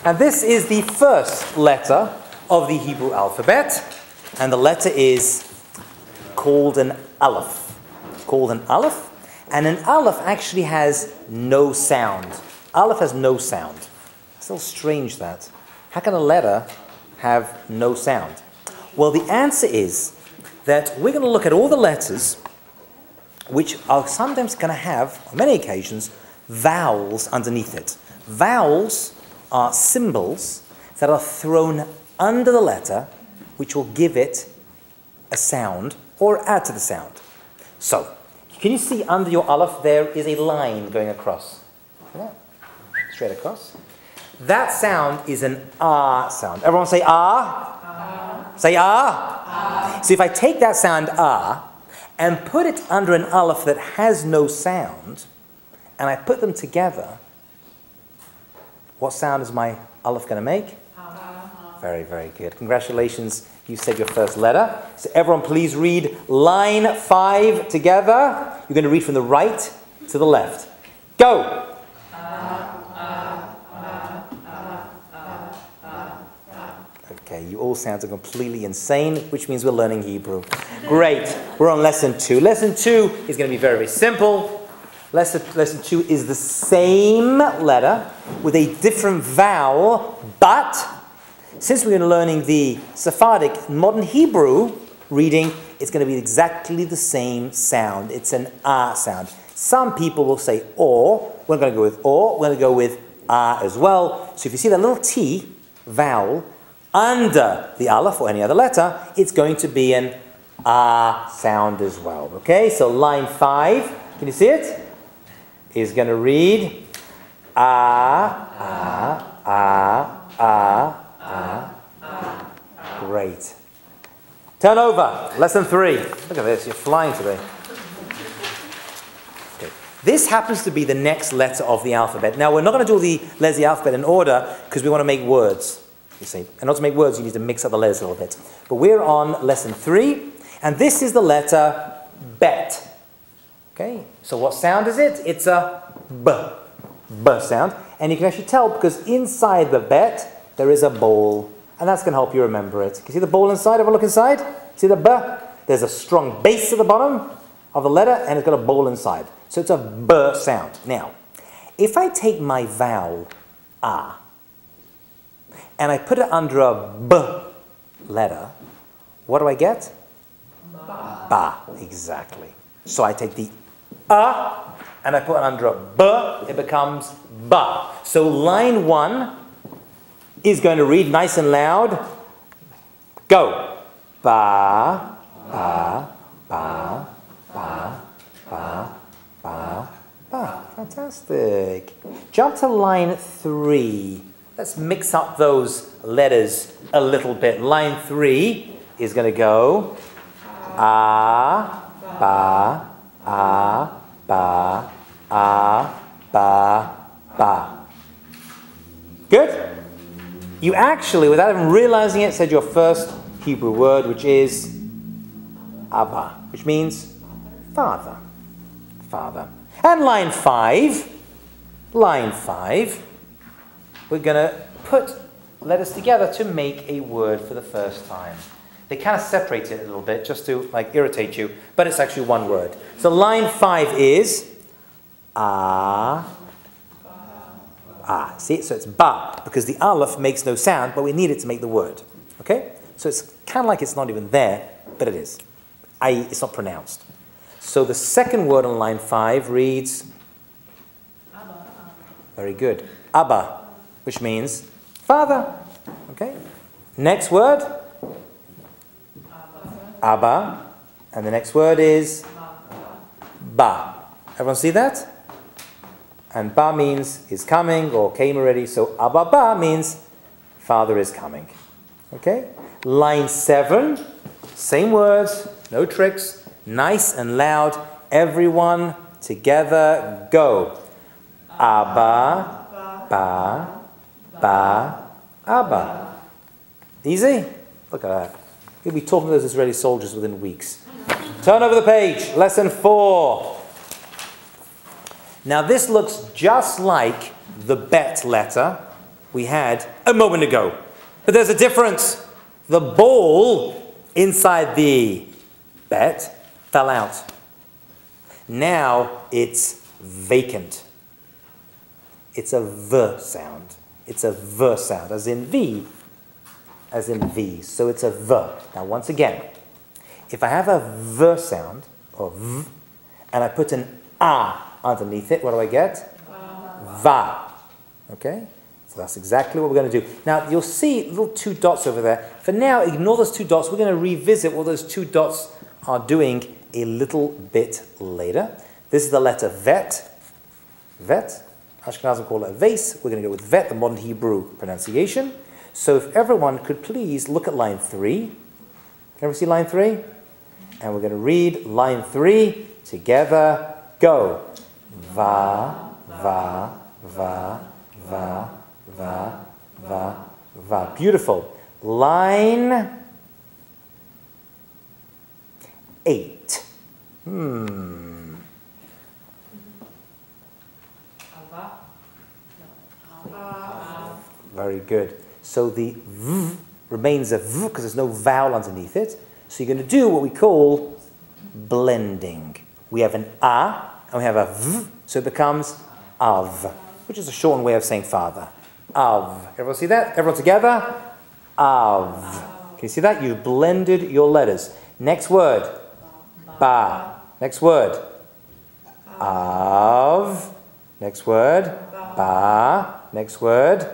And this is the first letter of the Hebrew alphabet. And the letter is called an Aleph. It's called an Aleph. And an Aleph actually has no sound. Aleph has no sound. It's a little strange that. How can a letter have no sound? Well, the answer is that we're going to look at all the letters which are sometimes going to have, on many occasions, vowels underneath it. Vowels are symbols that are thrown under the letter which will give it a sound or add to the sound. So, can you see under your Aleph there is a line going across? Straight across. That sound is an ah sound. Everyone say ah. Ah. Say ah. Ah. So if I take that sound ah and put it under an Aleph that has no sound, and I put them together, what sound is my Aleph going to make? Ah. Very, very good. Congratulations. You said your first letter. So everyone please read line 5 together. You're going to read from the right to the left. Go! Okay, you all sound completely insane, which means we're learning Hebrew. Great. We're on lesson 2. Lesson 2 is going to be very, very simple. Lesson 2 is the same letter with a different vowel, but since we're learning the Sephardic modern Hebrew reading, it's going to be exactly the same sound. It's an ah sound. Some people will say or. We're going to go with or. We're going to go with ah as well. So if you see that little T vowel under the Aleph or any other letter, it's going to be an ah sound as well. Okay, so line 5, can you see it? Is going to read ah, ah, ah, ah, ah. Great. Turn over. Lesson 3. Look at this. You're flying today. Okay. This happens to be the next letter of the alphabet. Now, we're not going to do the letters of the alphabet in order because we want to make words. You see. And not to make words, you need to mix up the letters a little bit. But we're on lesson 3. And this is the letter bet. Okay. So what sound is it? It's a b. B sound. And you can actually tell because inside the bet, there is a ball. And that's going to help you remember it. Can you see the ball inside? Have a look inside. See the b? There's a strong base at the bottom of the letter, and it's got a ball inside. So it's a b sound. Now, if I take my vowel ah, and I put it under a b letter, what do I get? Ba. Ba, exactly. So I take the and I put it under a b, it becomes ba. So line 1 is going to read nice and loud. Go. Ba, ba, ba, ba, ba, ba, ba. Fantastic. Jump to line 3. Let's mix up those letters a little bit. Line 3 is going to go ah, ba, ah, ba, ah, ba, ba. Good? You actually, without even realizing it, said your first Hebrew word, which is Abba, which means father. Father. And line 5, we're going to put letters together to make a word for the first time. They kind of separate it a little bit just to like irritate you, but it's actually one word. So line 5 is ah. Ah, see, so it's ba, because the Aleph makes no sound, but we need it to make the word. Okay? So it's kind of like it's not even there, but it is. It's not pronounced. So the second word on line 5 reads Abba. Very good. Abba, which means father. Okay? Next word Abba. And the next word is ba. Everyone see that? And ba means is coming or came already. So Abba ba means father is coming. Okay? Line 7, same words, no tricks, nice and loud. Everyone together, go. Abba, ba, ba, Abba. Easy? Look at that. You'll be talking to those Israeli soldiers within weeks. Turn over the page. Lesson 4. Now this looks just like the bet letter, we had a moment ago. But there's a difference. The ball inside the bet fell out. Now it's vacant. It's a V sound. It's a V sound, as in V, So it's a V. Now once again, if I have a V sound, or V, and I put an A underneath it, what do I get? Va. Okay? So that's exactly what we're going to do. Now you'll see little two dots over there. For now, ignore those two dots. We're going to revisit what those two dots are doing a little bit later. This is the letter vet. Vet. Ashkenazim call it a vase. We're going to go with vet, the modern Hebrew pronunciation. So if everyone could please look at line 3. Can everyone see line 3? And we're going to read line 3 together. Go. Va, va, va, va, va, va, va. Beautiful. Line 8. Very good. So the V remains a V because there's no vowel underneath it. So you're going to do what we call blending. We have an A and we have a V, so it becomes Av, which is a shortened way of saying father. Av. Everyone see that? Everyone together? Av. Can you see that? You've blended your letters. Next word. Ba. Next word. Av. Next word. Ba. Next word.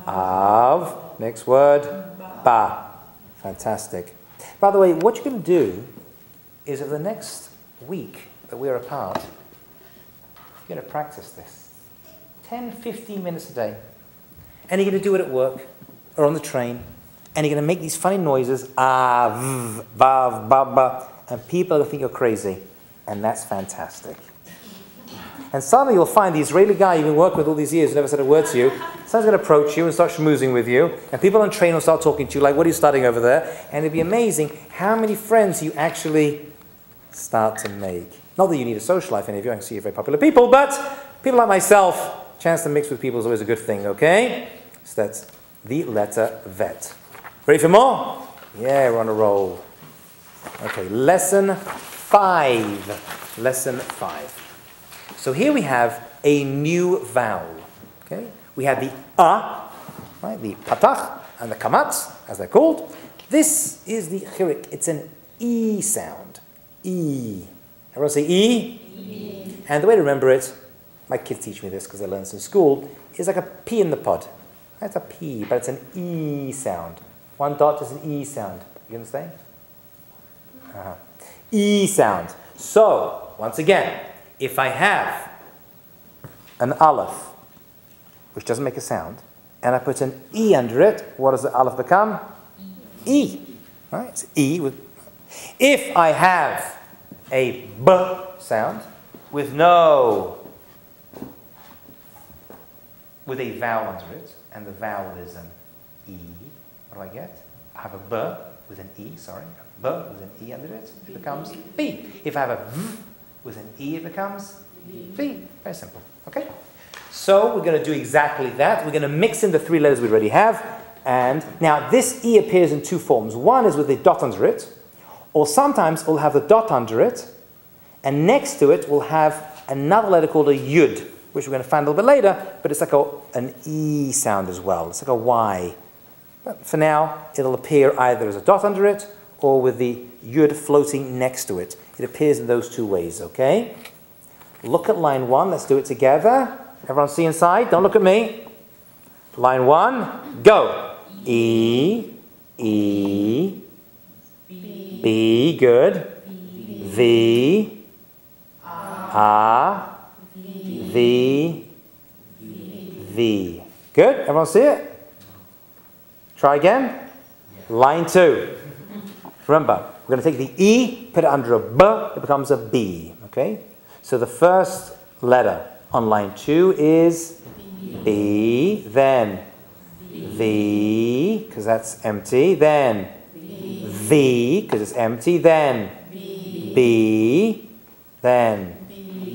Av. Next word. Ba. Fantastic. By the way, what you're going to do is over the next week that we're apart, you're going to practice this. 10, 15 minutes a day. And you're going to do it at work or on the train. And you're going to make these funny noises. Ah, v, vav, ba, ba. And people are going to think you're crazy. And that's fantastic. And suddenly you'll find the Israeli guy you've been working with all these years who never said a word to you, someone's going to approach you and start schmoozing with you, and people on train will start talking to you like, what are you studying over there? And it'll be amazing how many friends you actually start to make. Not that you need a social life, any of you, I can see you're very popular people, but people like myself, chance to mix with people is always a good thing, okay? So that's the letter vet. Ready for more? Yeah, we're on a roll. Okay, lesson 5. Lesson 5. So here we have a new vowel. Okay? We have the A, right? The patach and the kamatz, as they're called. This is the chirik. It's an E sound. E. Everyone say E? E. And the way to remember it, my kids teach me this because I learned this in school, is like a P in the pod. It's a P, but it's an E sound. One dot is an E sound. You understand? E sound. So, once again, if I have an aleph, which doesn't make a sound, and I put an E under it, what does the aleph become? E. Right? It's E. If I have a B sound with a vowel under it, and the vowel is an E, what do I get? I have a B with an E, sorry. A B with an E under it, it becomes B. If I have a V with an E, it becomes V. Very simple. Okay? So we're going to do exactly that. We're going to mix in the 3 letters we already have. And now this E appears in 2 forms. One is with a dot under it, or sometimes we'll have the dot under it, and next to it we'll have another letter called a yud, which we're going to find a little bit later, but it's like an E sound as well. It's like a Y. But for now, it'll appear either as a dot under it, or with the yud floating next to it. It appears in those 2 ways, okay? Look at line 1. Let's do it together. Everyone see inside? Don't look at me. Line 1, go. E, E, B, good. V, A, V, V. Good? Everyone see it? Try again. Line 2. Remember, we're going to take the E, put it under a B, it becomes a B. Okay? So the first letter on line 2 is B, then V, because that's empty, then V, because it's empty, then B, then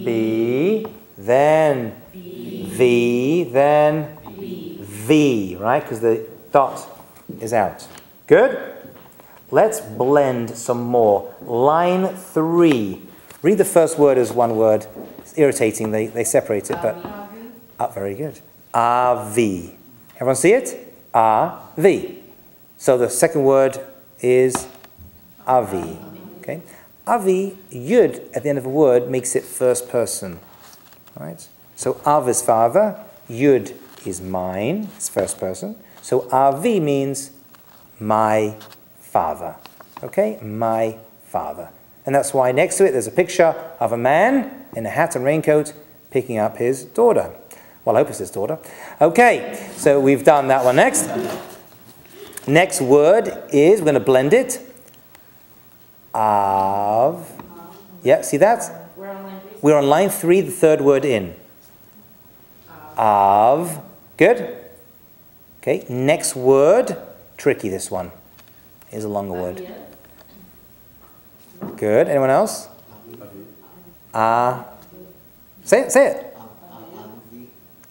B, then V, then V, V, right? Because the dot is out. Good? Let's blend some more. Line 3. Read the first word as one word. It's irritating, they separate it, but... very good. Avi. Everyone see it? Avi. So the second word is Avi. Okay? Avi, Yud, at the end of a word, makes it first person. Right? So Av is father, Yud is mine, it's first person. So Avi means my father. Okay? My father. And that's why next to it there's a picture of a man in a hat and raincoat picking up his daughter. Well, I hope it's his daughter. Okay, so we've done that one next. Next word is, we're going to blend it. Av. Yeah, see that? We're on line 3, the third word in. Av. Good? Okay, next word. Tricky, this one. Here's a longer word. Good. Anyone else? Say it.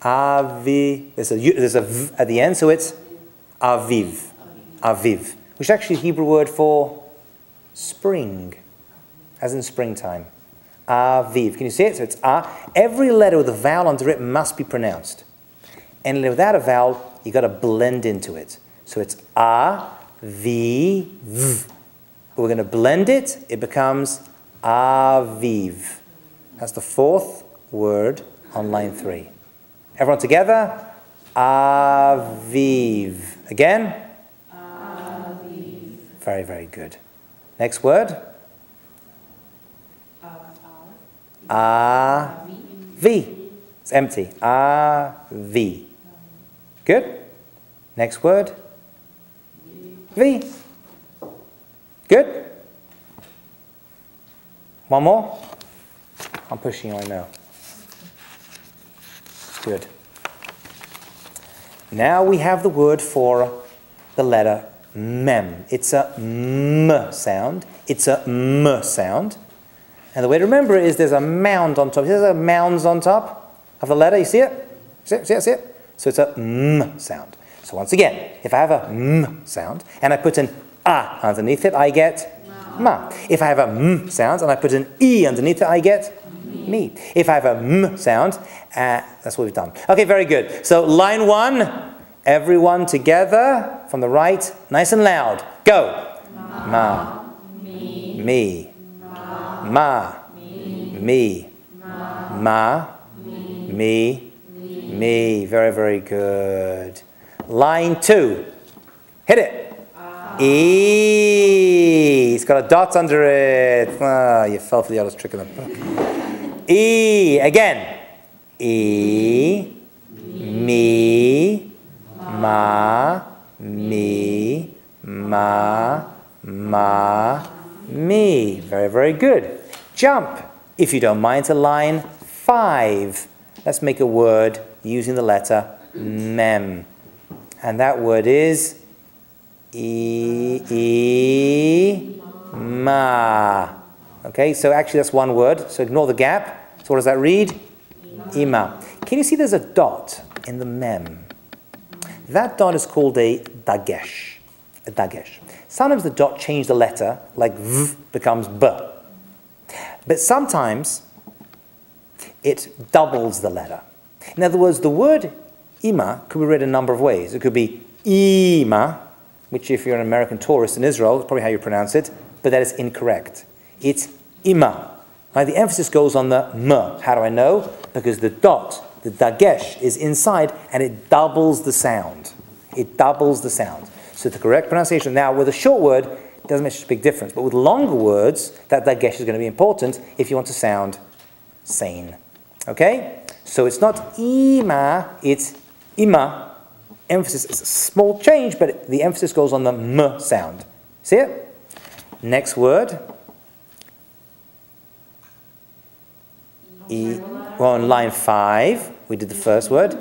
Avi. There's a v at the end, so it's aviv. Aviv. Which is actually a Hebrew word for spring, as in springtime. Aviv. Can you see it? So it's a. Every letter with a vowel under it must be pronounced. And without a vowel, you've got to blend into it. So it's a, v, v. We're going to blend it. It becomes aviv. That's the fourth word on line 3. Everyone together? Aviv. Again? Aviv. Very, very good. Next word? Avi. It's empty. Avi. Good? Next word? V. Good? One more? I'm pushing you, I know. Good. Now we have the word for the letter mem. It's a m sound. It's a m sound. And the way to remember it is there's a mound on top. There's a mounds on top of the letter. You see it? See it? See it? See it? So it's a m sound. So once again, if I have a m sound and I put an a underneath it, I get ma. If I have a m sound and I put an e underneath it, I get me. If I have a m sound, that's what we've done. Okay, very good. So line 1, everyone together from the right, nice and loud. Go. Ma. Me. Ma. Me. Ma. Me. Me. Very, very good. Line 2. Hit it. E. It's got a dot under it. Ah, you fell for the oldest trick in the book. E. Again. E. Me. Ma. Me. Ma. Ma. Me. Very, very good. Jump, if you don't mind, to line 5. Let's make a word using the letter mem. And that word is ma. Okay, so actually that's one word. So ignore the gap. So what does that read? Ima. Can you see there's a dot in the mem? That dot is called a dagesh. A dagesh. Sometimes the dot changes the letter, like v becomes b. But sometimes it doubles the letter. In other words, the word ima could be read a number of ways. It could be ima, which if you're an American tourist in Israel, is probably how you pronounce it, but that is incorrect. It's ima. Right, the emphasis goes on the m. How do I know? Because the dot, the dagesh, is inside and it doubles the sound. It doubles the sound. So the correct pronunciation. Now, with a short word, it doesn't make such a big difference. But with longer words, that dagesh is going to be important if you want to sound sane. Okay? So it's not ima, it's ima. Emphasis is a small change, but the emphasis goes on the m sound. See it? Next word. We're on line 5. We did the first word.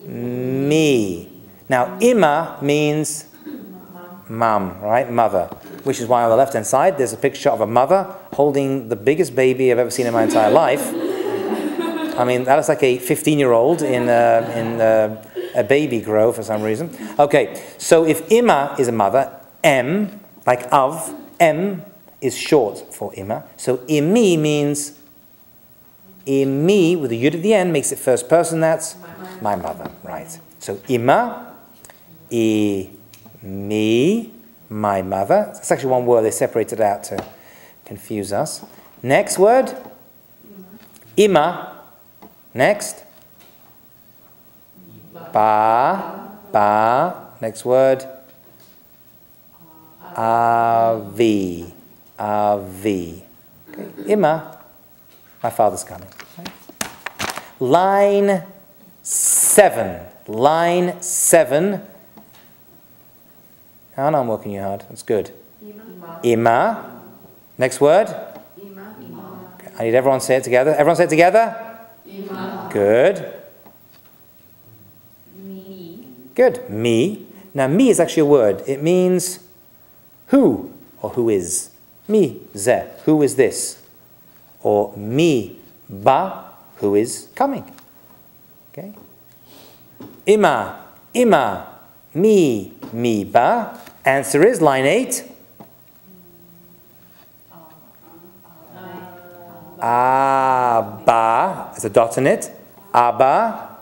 Me. Now, ima means mum, right? Mother. Which is why on the left-hand side, there's a picture of a mother holding the biggest baby I've ever seen in my entire life. I mean, that looks like a 15-year-old in a baby grow for some reason. Okay, so if Ima is a mother, M, like of, M is short for Ima. So Imi means, Imi with the Yud at the end makes it first person, that's my mother, right. So Ima, Imi, my mother. It's actually one word, they separated out to confuse us. Next word, Ima. Next, ba. Next word, avi. Okay. Ima, my father's coming. Okay. Line 7. Line 7. Oh, no, I'm working you hard. That's good. Ima. Next word. Okay. I need everyone to say it together. Everyone say it together. Good. Me. Good. Me. Now, me is actually a word. It means who or who is. Mi, ze, who is this? Or mi, ba, who is coming. Okay? Ima, mi, ba. Answer is line 8. Abba, there's a dot in it. Abba,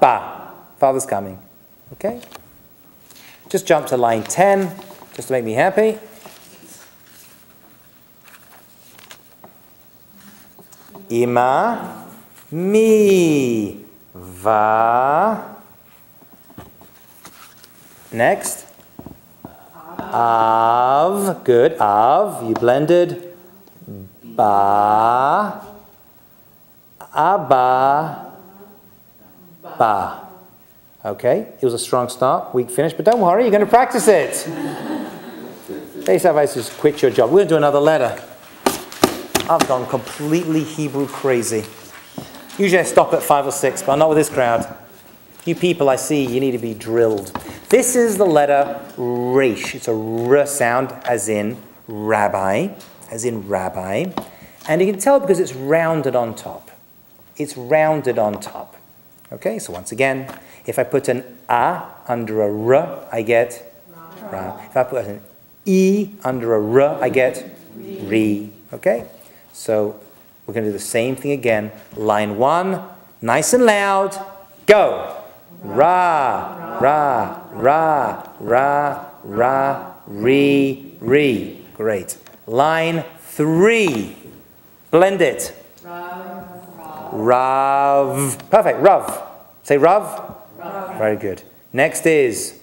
ba. Father's coming. Okay? Just jump to line 10, just to make me happy. Ima, mi, va. Next. Av, good. Av, you blended. Ba, abba, ba. Okay, it was a strong start, weak finish, but don't worry, you're going to practice it. Esav, just quit your job. We're going to do another letter. I've gone completely Hebrew crazy. Usually I stop at 5 or 6, but not with this crowd. You people I see, you need to be drilled. This is the letter Resh. It's a R sound, as in rabbi. And you can tell because it's rounded on top. It's rounded on top. Okay, so once again, if I put an A under a R, I get Ra. If I put an E under a R, I get Ri. Okay, so we're going to do the same thing again. Line 1, nice and loud, go. Ra, ra, ra, ra, ra, ri, ri. Great. Line 3, blend it. Rav. Perfect. Rav. Say Rav. Rav. Very good. Next is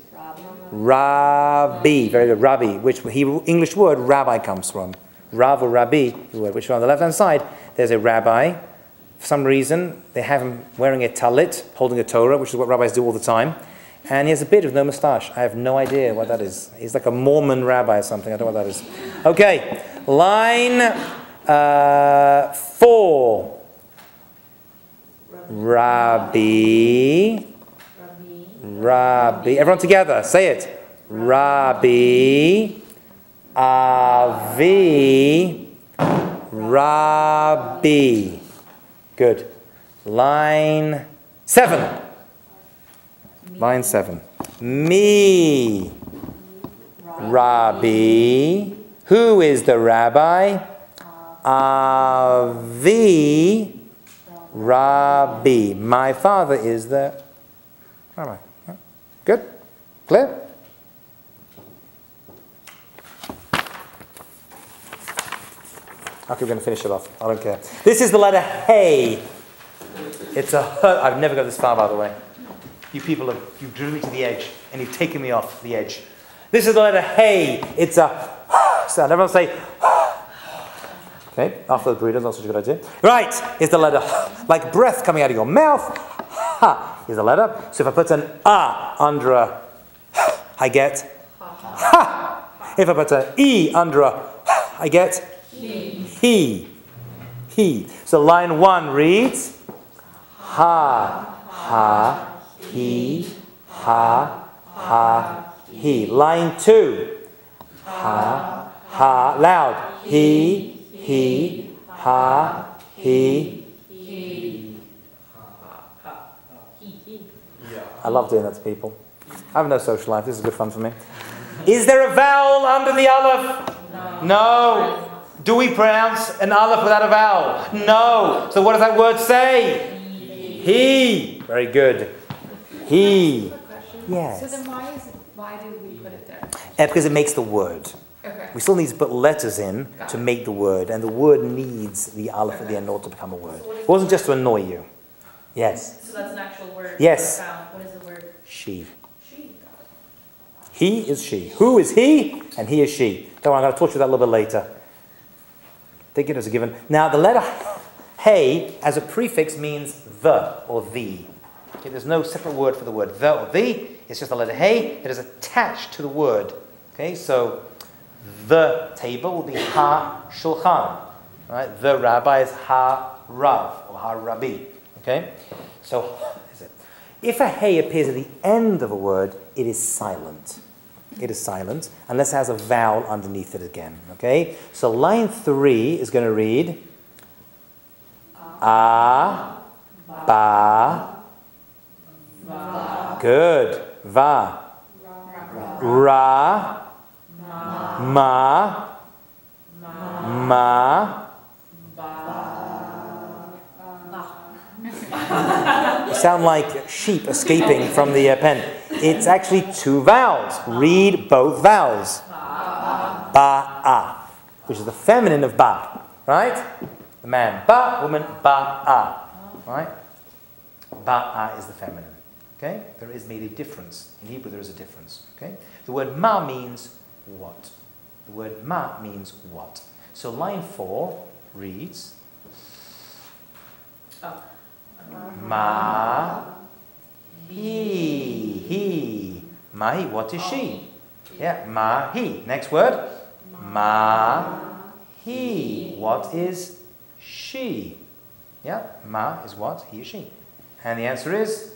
Rabbi. Very good. Rabbi, which Hebrew English word rabbi comes from. Rav or Rabbi, which on the left hand side, there's a rabbi. For some reason, they have him wearing a talit, holding a Torah, which is what rabbis do all the time. And he has a beard with no moustache. I have no idea what that is. He's like a Mormon rabbi or something. I don't know what that is. Okay. Line 4. Rabbi. Everyone together. Say it. Rabbi. Avi. Rabbi. Good. Line 7. Line 7. Me. Rabbi. Who is the rabbi? Avi. Rabbi. My father is the rabbi. Good? Clear? Okay, we're going to finish it off. I don't care. This is the letter Hey. It's a H. I've never got this far, by the way. You people you've driven me to the edge, and you've taken me off the edge. This is the letter Hey. It's a sound. Everyone say okay, after the burrito, not such a good idea. Right, is the letter like breath coming out of your mouth. Ha is the letter. So if I put an A under a I get ha. If I put an E under a I get he. So line 1 reads ha, he, Line 2 ha, loud. He, ha, he. I love doing that to people. I have no social life. This is good fun for me. Is there a vowel under the aleph? No. Do we pronounce an aleph without a vowel? No. So what does that word say? He. Very good. He. Yes. So then why do we put it there? Because it makes the word. Okay. We still need to put letters in to make the word, and the word needs the aleph at the end in order to become a word. It wasn't just to annoy you. Yes. So that's an actual word. Yes. What is the word? She. She. He is she. Who is he? And he is she. Don't worry, I'm going to talk to you that a little bit later. Take it as a given. Now, the letter hey as a prefix means the or the. Okay, there's no separate word for the word the or the. It's just the letter hey that is attached to the word. Okay, so the table will be ha shulchan. Right? The rabbi is ha rav or ha rabbi. Okay, so is it? If a hey appears at the end of a word, it is silent. It is silent unless it has a vowel underneath it again. Okay, so line 3 is going to read a, ba, good, va, ra, ma, You sound like sheep escaping from the pen. It's actually 2 vowels. Read both vowels. Ba-a, which is the feminine of ba, right? The man ba, woman ba-a, right? Ba-a is the feminine. Okay? There is made a difference. In Hebrew there is a difference. Okay? The word ma means what? The word ma means what? So line 4 reads ma he. Ma-hi, what is she? Yeah, ma-hi. Next word. Ma-hi, what is she? Yeah, ma is what? He is she. And the answer is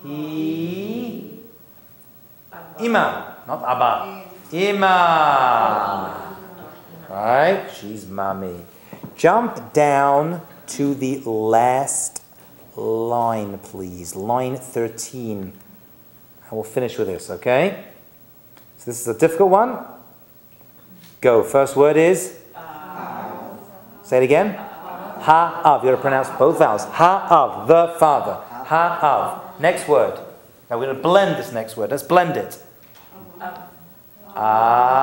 he. Ima, not abba. Ima. Right? She's mommy. Jump down to the last line, please. Line 13. And we'll finish with this, okay? So this is a difficult one. Go. First word is? Say it again. Ha-av. You've got to pronounce both vowels. Ha-av. The father. Ha-av. Next word. Now we're going to blend this next word. Let's blend it. Amar.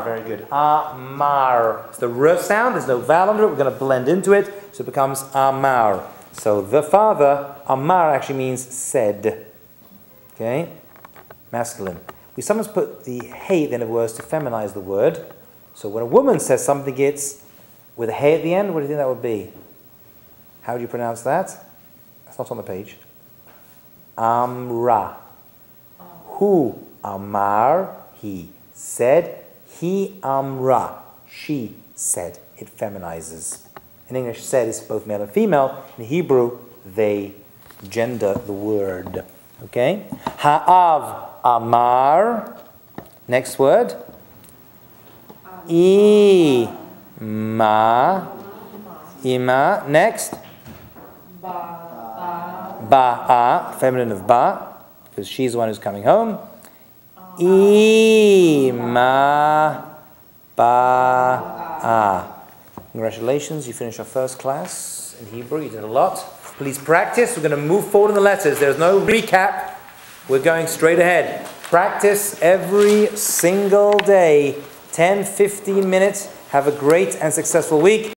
Very good. Amar. It's the r sound. There's no vowel under it. We're going to blend into it. So it becomes Amar. So the father, Amar, actually means said. Okay? Masculine. We sometimes put the hey at the end of words to feminize the word. So when a woman says something, it's with a hey at the end. What do you think that would be? How do you pronounce that? That's not on the page. Amra. Who? Amar. He said. He amra. She said. It feminizes. In English, said is both male and female. In Hebrew, they gender the word. Okay? Ha'av amar. Next word. Ima. Ima. Next. Ba'a. Feminine of ba. Because she's the one who's coming home. Ima. Ba'a. Congratulations, you finished your first class in Hebrew. You did a lot. Please practice. We're going to move forward in the letters. There's no recap. We're going straight ahead. Practice every single day. 10, 15 minutes. Have a great and successful week.